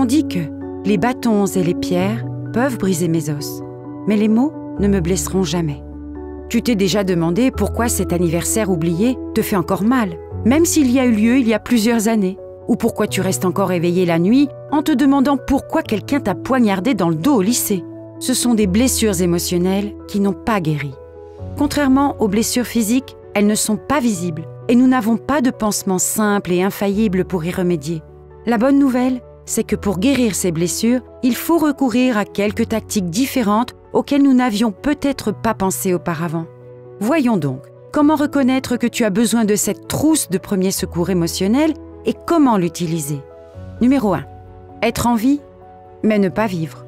On dit que les bâtons et les pierres peuvent briser mes os, mais les mots ne me blesseront jamais. Tu t'es déjà demandé pourquoi cet anniversaire oublié te fait encore mal, même s'il y a eu lieu il y a plusieurs années, ou pourquoi tu restes encore éveillé la nuit en te demandant pourquoi quelqu'un t'a poignardé dans le dos au lycée. Ce sont des blessures émotionnelles qui n'ont pas guéri. Contrairement aux blessures physiques, elles ne sont pas visibles et nous n'avons pas de pansement simple et infaillible pour y remédier. La bonne nouvelle, c'est que pour guérir ces blessures, il faut recourir à quelques tactiques différentes auxquelles nous n'avions peut-être pas pensé auparavant. Voyons donc, comment reconnaître que tu as besoin de cette trousse de premier secours émotionnel et comment l'utiliser. Numéro 1. Être en vie, mais ne pas vivre.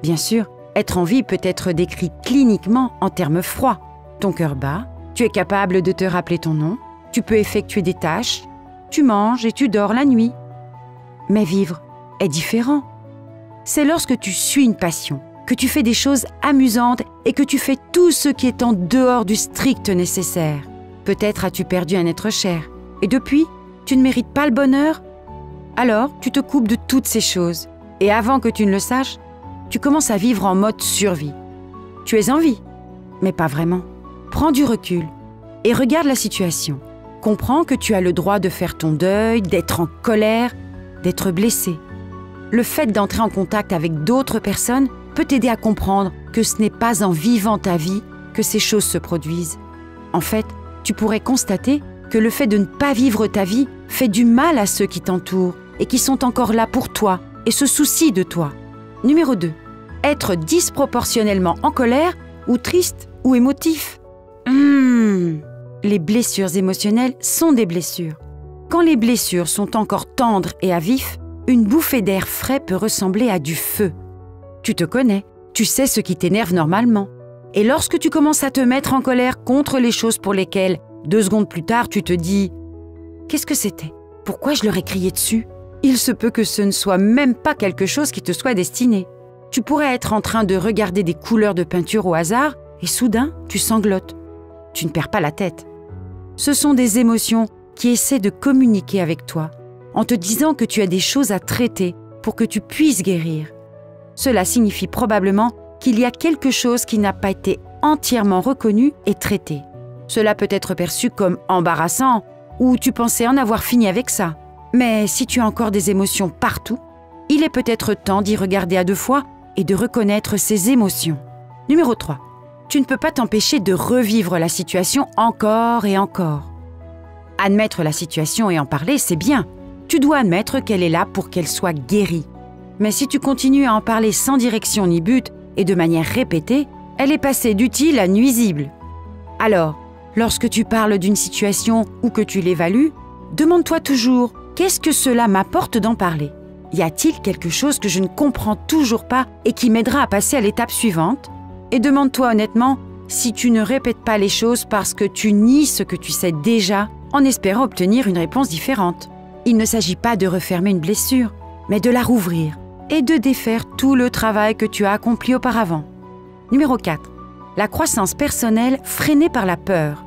Bien sûr, être en vie peut être décrit cliniquement en termes froids. Ton cœur bat, tu es capable de te rappeler ton nom, tu peux effectuer des tâches, tu manges et tu dors la nuit. Mais vivre est différent. C'est lorsque tu suis une passion, que tu fais des choses amusantes et que tu fais tout ce qui est en dehors du strict nécessaire. Peut-être as-tu perdu un être cher et depuis, tu ne mérites pas le bonheur? Alors, tu te coupes de toutes ces choses et avant que tu ne le saches, tu commences à vivre en mode survie. Tu es en vie, mais pas vraiment. Prends du recul et regarde la situation. Comprends que tu as le droit de faire ton deuil, d'être en colère, d'être blessé. Le fait d'entrer en contact avec d'autres personnes peut t'aider à comprendre que ce n'est pas en vivant ta vie que ces choses se produisent. En fait, tu pourrais constater que le fait de ne pas vivre ta vie fait du mal à ceux qui t'entourent et qui sont encore là pour toi et se soucient de toi. Numéro 2. Être disproportionnellement en colère ou triste ou émotif. Les blessures émotionnelles sont des blessures. Quand les blessures sont encore tendres et à vif, une bouffée d'air frais peut ressembler à du feu. Tu te connais, tu sais ce qui t'énerve normalement. Et lorsque tu commences à te mettre en colère contre les choses pour lesquelles, 2 secondes plus tard, tu te dis « Qu'est-ce que c'était? Pourquoi je leur ai crié dessus ?» Il se peut que ce ne soit même pas quelque chose qui te soit destiné. Tu pourrais être en train de regarder des couleurs de peinture au hasard et soudain, tu sanglotes. Tu ne perds pas la tête. Ce sont des émotions qui essaient de communiquer avec toi en te disant que tu as des choses à traiter pour que tu puisses guérir. Cela signifie probablement qu'il y a quelque chose qui n'a pas été entièrement reconnu et traité. Cela peut être perçu comme embarrassant ou tu pensais en avoir fini avec ça. Mais si tu as encore des émotions partout, il est peut-être temps d'y regarder à 2 fois et de reconnaître ces émotions. Numéro 3. Tu ne peux pas t'empêcher de revivre la situation encore et encore. Admettre la situation et en parler, c'est bien. Tu dois admettre qu'elle est là pour qu'elle soit guérie. Mais si tu continues à en parler sans direction ni but et de manière répétée, elle est passée d'utile à nuisible. Alors, lorsque tu parles d'une situation ou que tu l'évalues, demande-toi toujours « Qu'est-ce que cela m'apporte d'en parler ? Y a-t-il quelque chose que je ne comprends toujours pas et qui m'aidera à passer à l'étape suivante ?» Et demande-toi honnêtement si tu ne répètes pas les choses parce que tu nies ce que tu sais déjà en espérant obtenir une réponse différente. Il ne s'agit pas de refermer une blessure, mais de la rouvrir et de défaire tout le travail que tu as accompli auparavant. Numéro 4. La croissance personnelle freinée par la peur.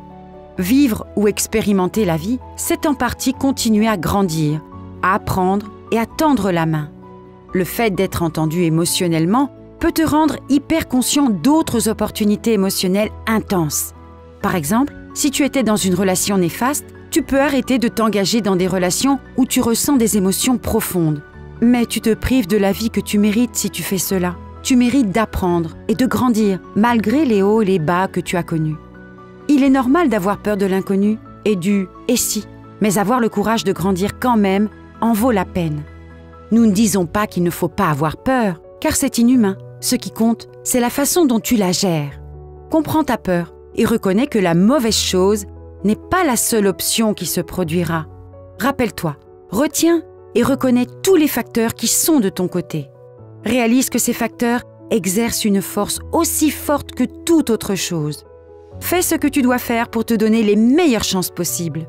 Vivre ou expérimenter la vie, c'est en partie continuer à grandir, à apprendre et à tendre la main. Le fait d'être entendu émotionnellement peut te rendre hyper conscient d'autres opportunités émotionnelles intenses. Par exemple, si tu étais dans une relation néfaste, tu peux arrêter de t'engager dans des relations où tu ressens des émotions profondes. Mais tu te prives de la vie que tu mérites si tu fais cela. Tu mérites d'apprendre et de grandir malgré les hauts et les bas que tu as connus. Il est normal d'avoir peur de l'inconnu et du « et si », mais avoir le courage de grandir quand même en vaut la peine. Nous ne disons pas qu'il ne faut pas avoir peur, car c'est inhumain. Ce qui compte, c'est la façon dont tu la gères. Comprends ta peur et reconnais que la mauvaise chose n'est pas la seule option qui se produira. Rappelle-toi, retiens et reconnais tous les facteurs qui sont de ton côté. Réalise que ces facteurs exercent une force aussi forte que toute autre chose. Fais ce que tu dois faire pour te donner les meilleures chances possibles.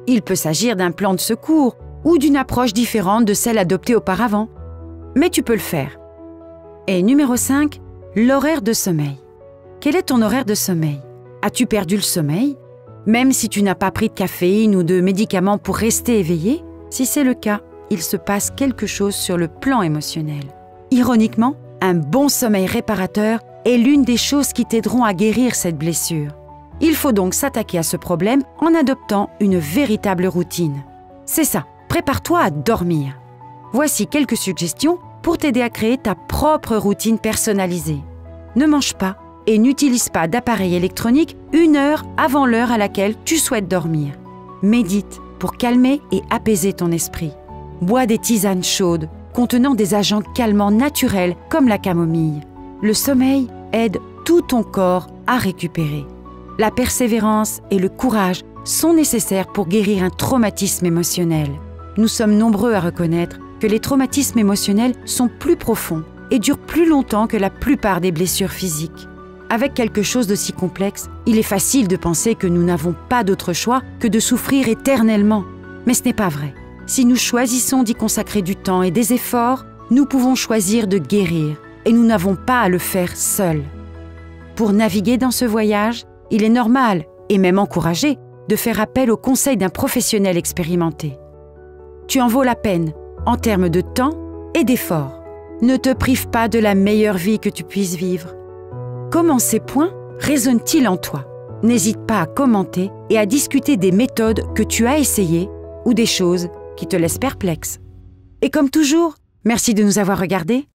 Il peut s'agir d'un plan de secours ou d'une approche différente de celle adoptée auparavant. Mais tu peux le faire. Et numéro 5, l'horaire de sommeil. Quel est ton horaire de sommeil? As-tu perdu le sommeil? Même si tu n'as pas pris de caféine ou de médicaments pour rester éveillé? Si c'est le cas, il se passe quelque chose sur le plan émotionnel. Ironiquement, un bon sommeil réparateur est l'une des choses qui t'aideront à guérir cette blessure. Il faut donc s'attaquer à ce problème en adoptant une véritable routine. C'est ça, prépare-toi à dormir. Voici quelques suggestions pour t'aider à créer ta propre routine personnalisée. Ne mange pas et n'utilise pas d'appareil électronique 1 heure avant l'heure à laquelle tu souhaites dormir. Médite pour calmer et apaiser ton esprit. Bois des tisanes chaudes contenant des agents calmants naturels comme la camomille. Le sommeil aide tout ton corps à récupérer. La persévérance et le courage sont nécessaires pour guérir un traumatisme émotionnel. Nous sommes nombreux à reconnaître que les traumatismes émotionnels sont plus profonds et durent plus longtemps que la plupart des blessures physiques. Avec quelque chose d'aussi complexe, il est facile de penser que nous n'avons pas d'autre choix que de souffrir éternellement. Mais ce n'est pas vrai. Si nous choisissons d'y consacrer du temps et des efforts, nous pouvons choisir de guérir et nous n'avons pas à le faire seuls. Pour naviguer dans ce voyage, il est normal et même encouragé de faire appel au conseil d'un professionnel expérimenté. Tu en vaux la peine en termes de temps et d'efforts. Ne te prive pas de la meilleure vie que tu puisses vivre. Comment ces points résonnent-ils en toi? N'hésite pas à commenter et à discuter des méthodes que tu as essayées ou des choses qui te laissent perplexe. Et comme toujours, merci de nous avoir regardés.